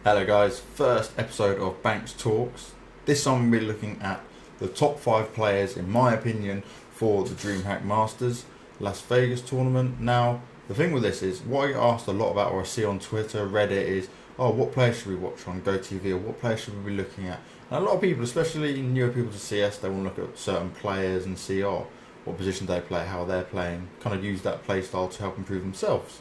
Hello guys, first episode of BanKs Talks. This time we'll be looking at the top 5 players, in my opinion, for the Dreamhack Masters Las Vegas tournament. Now, the thing with this is, what I get asked a lot about, or I see on Twitter, Reddit, is, what players should we watch on GoTV, or what players should we be looking at? And a lot of people, especially newer people to CS, they want to look at certain players and see, what position they play, how they're playing, kind of use that play style to help improve themselves.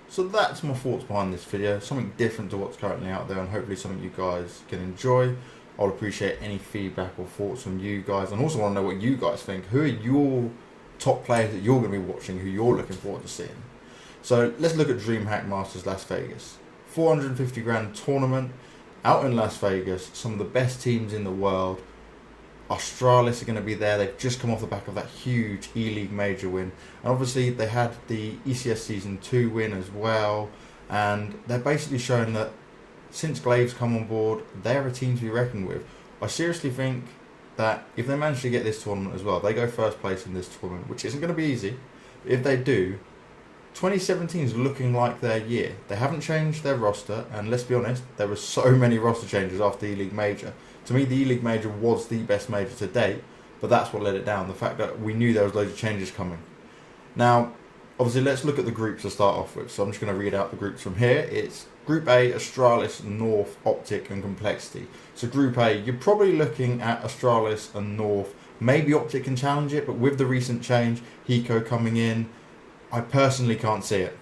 So that's my thoughts behind this video, something different to what's currently out there, and hopefully something you guys can enjoy. I'll appreciate any feedback or thoughts from you guys, and also want to know what you guys think. Who are your top players that you're going to be watching, who you're looking forward to seeing? So let's look at Dreamhack Masters Las Vegas. 450 grand tournament out in Las Vegas, some of the best teams in the world. Australis are going to be there. They've just come off the back of that huge E-League major win, and obviously they had the ECS Season 2 win as well, and they're basically showing that since Glaive's come on board, they're a team to be reckoned with. I seriously think that if they manage to get this tournament as well, they go first place in this tournament, which isn't going to be easy. If they do, 2017 is looking like their year. They haven't changed their roster, and let's be honest, there were so many roster changes after the E-League major. To me, the E-League major was the best major to date, but that's what let it down. The fact that we knew there was loads of changes coming. Now, obviously, let's look at the groups to start off with. So I'm just going to read out the groups from here. It's Group A, Australis, North, Optic, and Complexity. So Group A, you're probably looking at Australis and North. Maybe Optic can challenge it, but with the recent change, Hiko coming in, I personally can't see it.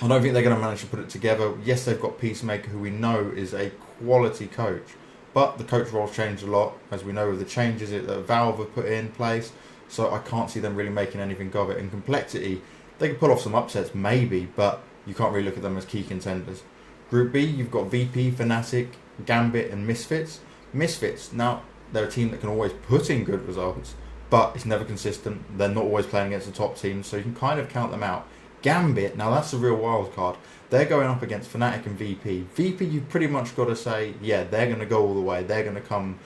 I don't think they're going to manage to put it together. Yes, they've got Peacemaker, who we know is a quality coach, but the coach role's changed a lot, as we know, with the changes that Valve have put in place. So I can't see them really making anything of it. In Complexity, they could pull off some upsets, maybe, but you can't really look at them as key contenders. Group B, you've got VP, Fnatic, Gambit, and Misfits. Misfits, now, they're a team that can always put in good results, but it's never consistent. They're not always playing against the top teams, so you can kind of count them out. Gambit, now that's a real wild card. They're going up against Fnatic and VP. VP, you've pretty much got to say, yeah, they're going to go all the way. They're going to come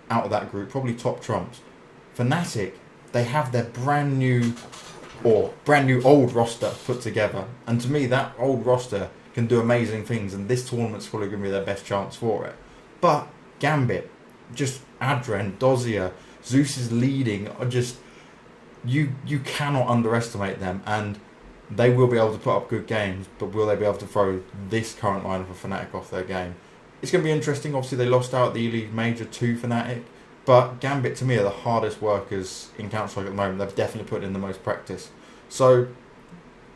out of that group, probably top trumps. Fnatic, they have their brand new old roster put together. And to me, that old roster can do amazing things, and this tournament's probably going to be their best chance for it. But Gambit, just Adren, Dozier, Zeus is leading, are just, you cannot underestimate them, and they will be able to put up good games, but will they be able to throw this current lineup of Fnatic off their game? It's going to be interesting. Obviously, they lost out the E-League Major to Fnatic, but Gambit, to me, are the hardest workers in Counter-Strike at the moment. They've definitely put in the most practice. So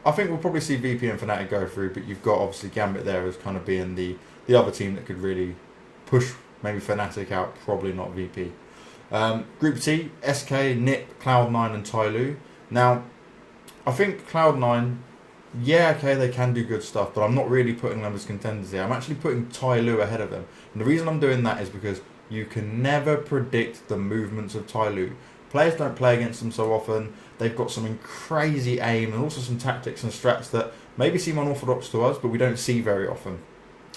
I think we'll probably see VP and Fnatic go through, but you've got, obviously, Gambit there as kind of being the other team that could really push maybe Fnatic out, probably not VP. Group C, SK, NiP, Cloud9 and Tyloo. Now, I think Cloud9, yeah, okay, they can do good stuff, but I'm not really putting them as contenders here. I'm actually putting Tyloo ahead of them. And the reason I'm doing that is because you can never predict the movements of Tyloo. Players don't play against them so often. They've got some crazy aim and also some tactics and strats that maybe seem unorthodox to us, but we don't see very often.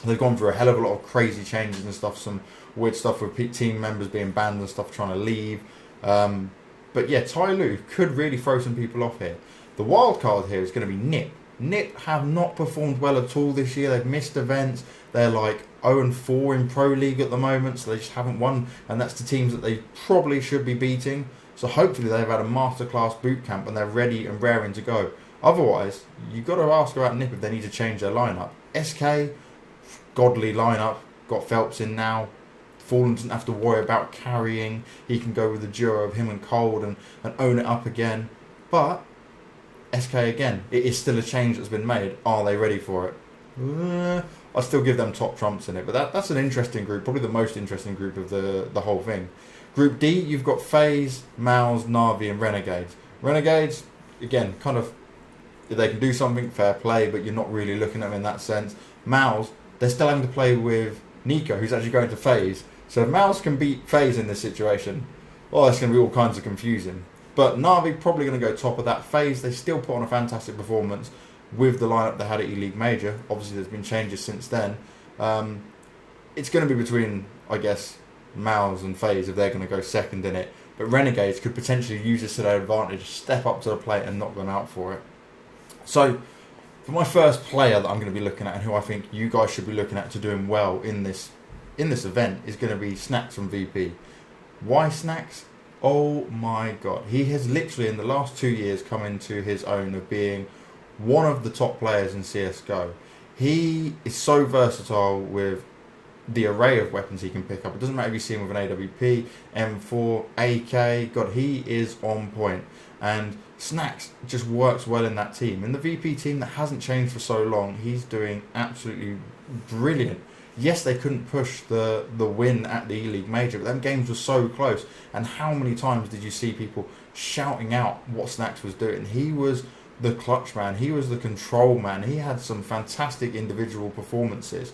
They've gone through a hell of a lot of crazy changes and stuff, some weird stuff with team members being banned and stuff, trying to leave. But yeah, Tyloo could really throw some people off here. The wild card here is going to be NiP. NiP have not performed well at all this year. They've missed events. They're like 0-4 in Pro League at the moment, so they just haven't won, and that's the teams that they probably should be beating. So hopefully they've had a masterclass boot camp and they're ready and raring to go. Otherwise, you've got to ask about NiP if they need to change their lineup. SK, godly lineup, got Phelps in now. Fallen doesn't have to worry about carrying. He can go with the duo of him and Cold and own it up again. But SK again, it is still a change that's been made. Are they ready for it? I still give them top trumps in it, but that's an interesting group, probably the most interesting group of the whole thing. Group D, you've got FaZe, Mouse, Na'Vi and Renegades. Renegades, again, kind of, if they can do something, fair play, but you're not really looking at them in that sense. Mouse, they're still having to play with Nico, who's actually going to FaZe. So if Mouse can beat FaZe in this situation, well, that's going to be all kinds of confusing. But Na'Vi probably going to go top of that. FaZe, they still put on a fantastic performance with the lineup they had at E-League Major. Obviously, there's been changes since then. It's going to be between, I guess, Mouse and FaZe if they're going to go second in it. But Renegades could potentially use this to their advantage, step up to the plate and knock them out for it. So For my first player that I'm going to be looking at, and who I think you guys should be looking at to doing well in this event, is going to be Snacks from VP. Why Snacks? Oh my god, he has literally in the last 2 years come into his own of being one of the top players in CS:GO. He is so versatile with the array of weapons he can pick up. It doesn't matter if you see him with an AWP, M4, AK. God, he is on point. And Snacks just works well in that team. In the VP team that hasn't changed for so long, he's doing absolutely brilliant. Yes, they couldn't push the win at the E-League Major, but them games were so close. And how many times did you see people shouting out what Snacks was doing? He was the clutch man. He was the control man. He had some fantastic individual performances.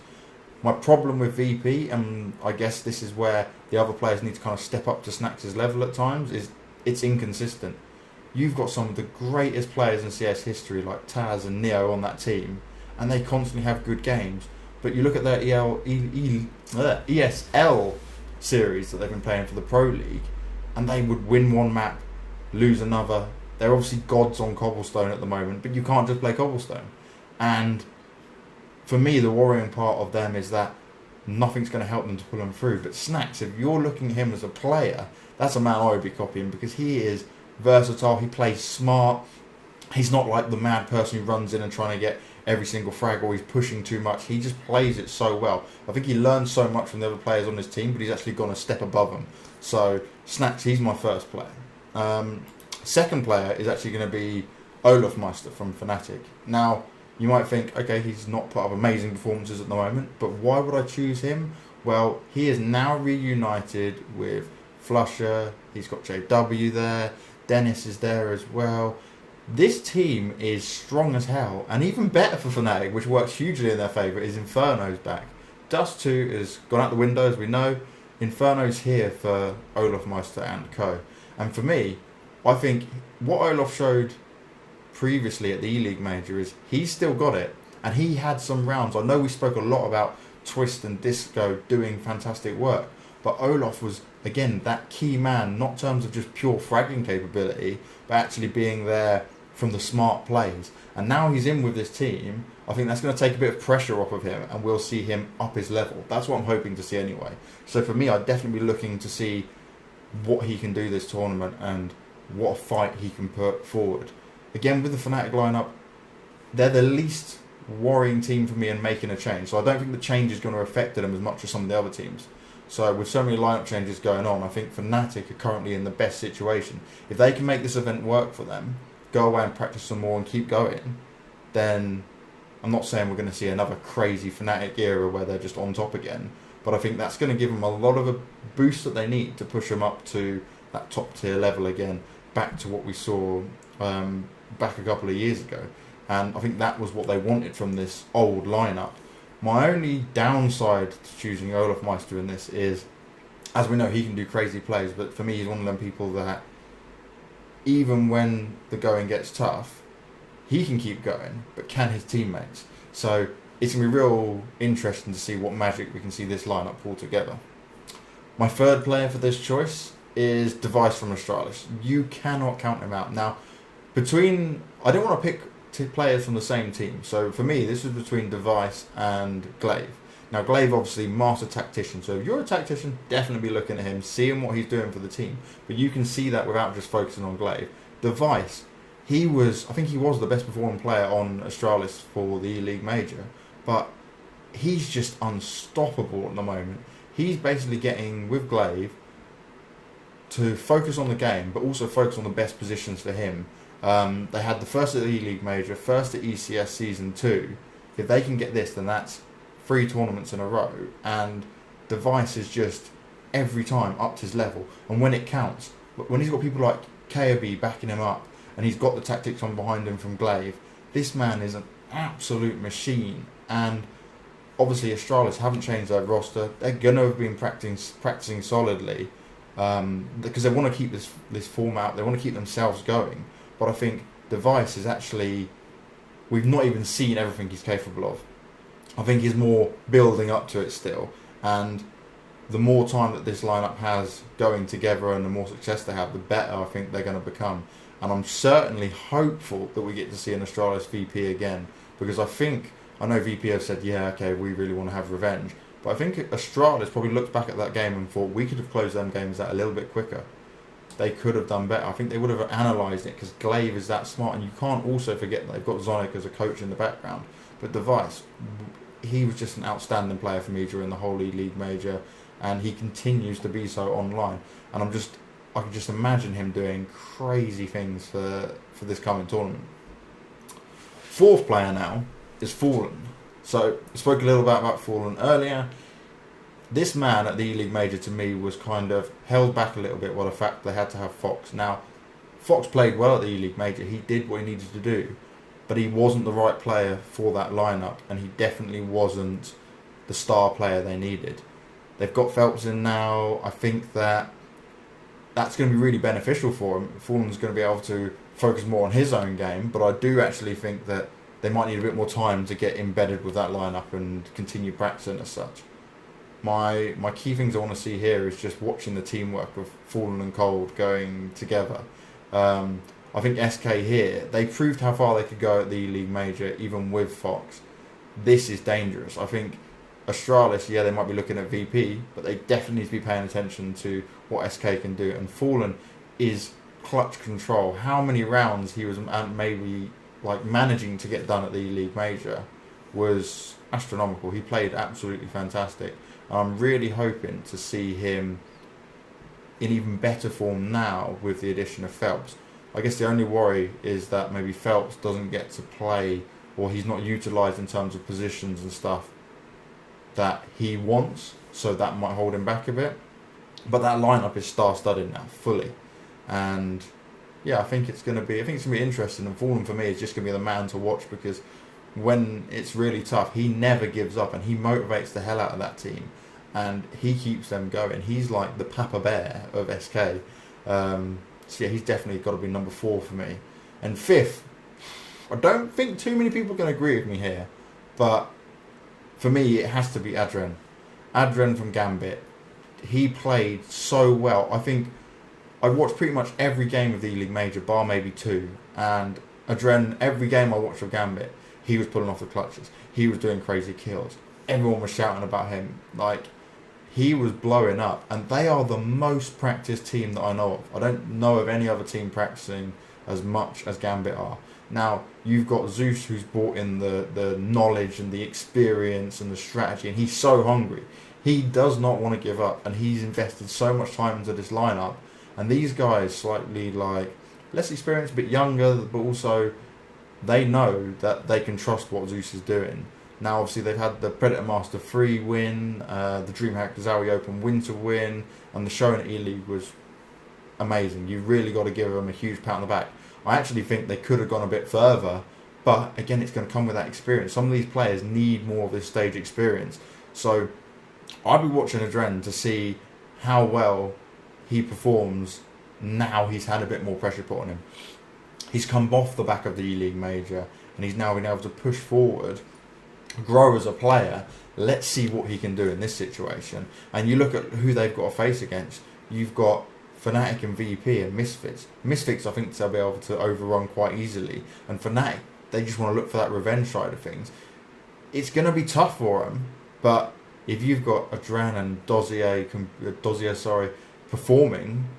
My problem with VP, and I guess this is where the other players need to kind of step up to Snacks' level at times, is it's inconsistent. You've got some of the greatest players in CS history like Taz and Neo on that team, and they constantly have good games. But you look at their ESL series that they've been playing for the Pro League, and they would win one map, lose another. They're obviously gods on Cobblestone at the moment, but you can't just play Cobblestone. And for me, the worrying part of them is that nothing's going to help them to pull them through. But Snacks, if you're looking at him as a player, that's a man I would be copying, because he is versatile. He plays smart. He's not like the mad person who runs in and trying to get every single frag, or he's pushing too much. He just plays it so well. I think he learns so much from the other players on his team, but he's actually gone a step above them. So Snacks, he's my first player. Second player is actually going to be Olaf Meister from Fnatic. Now, you might think, okay, he's not put up amazing performances at the moment, but why would I choose him? Well, he is now reunited with Flusher. He's got JW there. Dennis is there as well. This team is strong as hell, and even better for Fnatic, which works hugely in their favour, is Inferno's back. Dust 2 has gone out the window, as we know. Inferno's here for Olaf Meister and co. And for me, I think what Olaf showed previously at the E-League Major is he's still got it, and he had some rounds. I know we spoke a lot about Twist and Disco doing fantastic work, but Olaf was, again, that key man, not in terms of just pure fragging capability, but actually being there from the smart plays. And now he's in with this team. I think that's going to take a bit of pressure off of him, and we'll see him up his level. That's what I'm hoping to see anyway. So for me, I'd definitely be looking to see what he can do this tournament and what a fight he can put forward. Again, with the Fnatic lineup, they're the least worrying team for me in making a change. So I don't think the change is going to affect them as much as some of the other teams. So with so many lineup changes going on, I think Fnatic are currently in the best situation. If they can make this event work for them, go away and practice some more and keep going, then I'm not saying we're going to see another crazy Fnatic era where they're just on top again, but I think that's going to give them a lot of a boost that they need to push them up to that top tier level again, back to what we saw back a couple of years ago. And I think that was what they wanted from this old lineup. My only downside to choosing Olaf Meister in this is, as we know, he can do crazy plays, but for me, he's one of them people that even when the going gets tough, he can keep going, but can his teammates? So it's going to be real interesting to see what magic we can see this lineup pull together. My third player for this choice is Device from Astralis. You cannot count him out. Now, I don't want to pick two players from the same team. So for me, this is between Device and Glaive. Now, Glaive, obviously, master tactician. So if you're a tactician, definitely be looking at him, seeing what he's doing for the team. But you can see that without just focusing on Glaive. Device, I think he was the best performing player on Astralis for the E-League Major. But he's just unstoppable at the moment. He's basically getting, with Glaive, to focus on the game, but also focus on the best positions for him. They had the first at the E-League Major, first at ECS Season 2. If they can get this, then that's 3 tournaments in a row. And Device is just, every time, upped his level. And when it counts, when he's got people like KAB backing him up, and he's got the tactics on behind him from Glaive, this man is an absolute machine. And obviously Astralis haven't changed their roster. They're going to have been practicing solidly, because they want to keep this format, they want to keep themselves going. But I think Device is actually, we've not even seen everything he's capable of. I think he's more building up to it still. And the more time that this lineup has going together and the more success they have, the better I think they're going to become. And I'm certainly hopeful that we get to see an Astralis VP again, because I know VP have said, yeah, okay, we really want to have revenge, but I think Astralis probably looked back at that game and thought we could have closed them games out a little bit quicker. They could have done better. I think they would have analysed it, because Glaive is that smart, and you can't also forget that they've got Zonic as a coach in the background. But Device, he was just an outstanding player for me during the whole league major, and he continues to be so online. And I can just imagine him doing crazy things for this coming tournament. Fourth player now is Fallen. So I spoke a little bit about Fallen earlier. This man at the E-League Major to me was kind of held back a little bit by the fact they had to have Fox. Now, Fox played well at the E-League Major. He did what he needed to do, but he wasn't the right player for that lineup, and he definitely wasn't the star player they needed. They've got Phelps in now. I think that's going to be really beneficial for him. Fallen's going to be able to focus more on his own game, but I do actually think that they might need a bit more time to get embedded with that lineup and continue practicing as such. My key things I want to see here is just watching the teamwork of Fallen and Cold going together. I think SK here, they proved how far they could go at the League Major, even with Fox. This is dangerous. I think Astralis, yeah, they might be looking at VP, but they definitely need to be paying attention to what SK can do. And Fallen is clutch control. How many rounds he was maybe like managing to get done at the League Major was astronomical. He played absolutely fantastic. I'm really hoping to see him in even better form now with the addition of Phelps. I guess the only worry is that maybe Phelps doesn't get to play, or he's not utilised in terms of positions and stuff that he wants, so that might hold him back a bit. But that lineup is star-studded now, fully. And yeah, I think it's going to be interesting. And Fallen for me is just going to be the man to watch, because when it's really tough, he never gives up, and he motivates the hell out of that team, and he keeps them going. He's like the Papa Bear of SK. So yeah, he's definitely got to be number 4 for me. And fifth, I don't think too many people can agree with me here, but for me it has to be Adren. Adren from Gambit. He played so well. I think I watched pretty much every game of the E-League Major, bar maybe 2, and Adren, every game I watched of Gambit, he was pulling off the clutches. He was doing crazy kills. Everyone was shouting about him. Like, he was blowing up. And they are the most practiced team that I know of. I don't know of any other team practicing as much as Gambit are. Now, you've got Zeus, who's brought in the knowledge and the experience and the strategy, and he's so hungry. He does not want to give up, and he's invested so much time into this lineup. And these guys, slightly like less experienced, a bit younger, but also they know that they can trust what Zeus is doing. Now, obviously, they've had the Predator Master 3 win, the Dreamhack Zowie Open Winter win, and the showing at E-League was amazing. You've really got to give them a huge pat on the back. I actually think they could have gone a bit further, but again, it's going to come with that experience. Some of these players need more of this stage experience. So I'll be watching Adren to see how well he performs now he's had a bit more pressure put on him. He's come off the back of the E-League Major, and he's now been able to push forward, grow as a player. Let's see what he can do in this situation. And you look at who they've got to face against. You've got Fnatic and VP and Misfits. Misfits, I think they'll be able to overrun quite easily. And Fnatic, they just want to look for that revenge side of things. It's going to be tough for them, but if you've got Adren and Dozier performing,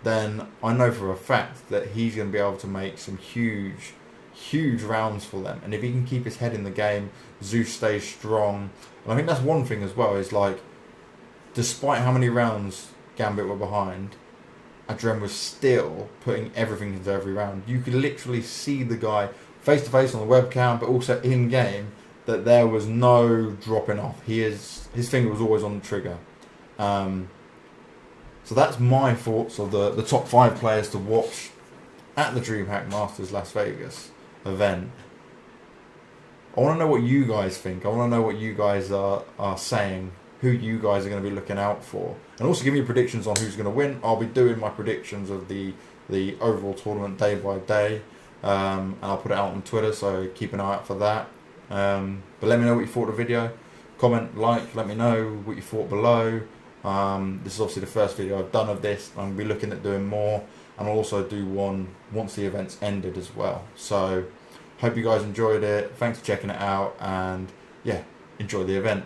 then I know for a fact that he's going to be able to make some huge rounds for them. And if he can keep his head in the game, Zeus stays strong. And I think that's one thing as well, is like, despite how many rounds Gambit were behind, Adren was still putting everything into every round. You could literally see the guy face to face on the webcam, but also in game, that there was no dropping off. His finger was always on the trigger. So that's my thoughts of the top 5 players to watch at the Dreamhack Masters Las Vegas event. I want to know what you guys think. I want to know what you guys are saying, who you guys are going to be looking out for. And also give me predictions on who's going to win. I'll be doing my predictions of the overall tournament day by day. And I'll put it out on Twitter, so keep an eye out for that. But let me know what you thought of the video. Comment, like, let me know what you thought below. This is obviously the first video I've done of this. I'm going to be looking at doing more, and I'll also do one once the event's ended as well. So Hope you guys enjoyed it. Thanks for checking it out, and yeah, enjoy the event.